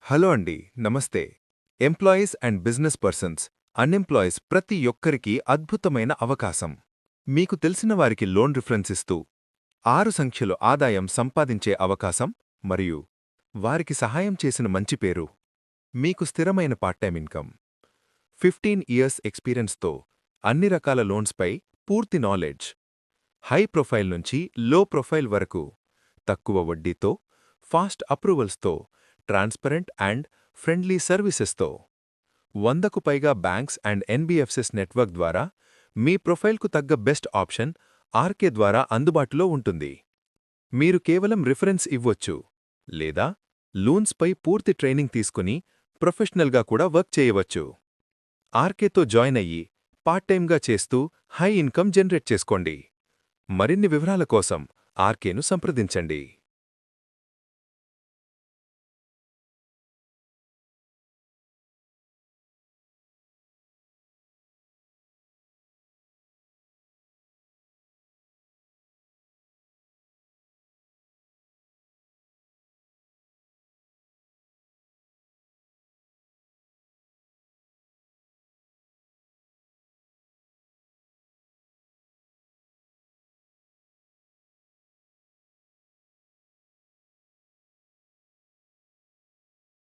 Hello అండి, నమస్తే. Employees and business persons, unemployees ప్రతి ఒక్కరికి అద్భుతమైన అవకాశం. మీకు తెలిసిన వారికి లోన్ రిఫరెన్స్ ఇస్తూ 6 సంఖ్యలో ఆదాయం సంపాదించే అవకాశం మరియు వారికి సహాయం చేసిన మంచి పేరు. మీకు స్థిరమైన పార్ట్ టైం ఇన్కమ్, 15 ఇయర్స్ ఎక్స్పీరియన్స్తో అన్ని రకాల లోన్స్పై పూర్తి నాలెడ్జ్, హై ప్రొఫైల్ నుంచి లో ప్రొఫైల్ వరకు, తక్కువ వడ్డీతో, ఫాస్ట్ అప్రూవల్స్తో, ట్రాన్స్పరెంట్ అండ్ ఫ్రెండ్లీ సర్వీసెస్తో 100కు పైగా బ్యాంక్స్ అండ్ ఎన్బిఎఫ్సిస్ నెట్వర్క్ ద్వారా మీ ప్రొఫైల్కు తగ్గ బెస్ట్ ఆప్షన్ ఆర్కే ద్వారా అందుబాటులో ఉంటుంది. మీరు కేవలం రిఫరెన్స్ ఇవ్వొచ్చు లేదా లోన్స్పై పూర్తి ట్రైనింగ్ తీసుకుని ప్రొఫెషనల్గా కూడా వర్క్ చేయవచ్చు. ఆర్కేతో జాయిన్ అయ్యి పార్ట్ టైంగా చేస్తూ హై ఇన్కమ్ జనరేట్ చేసుకోండి. మరిన్ని వివరాల కోసం ఆర్కేను సంప్రదించండి.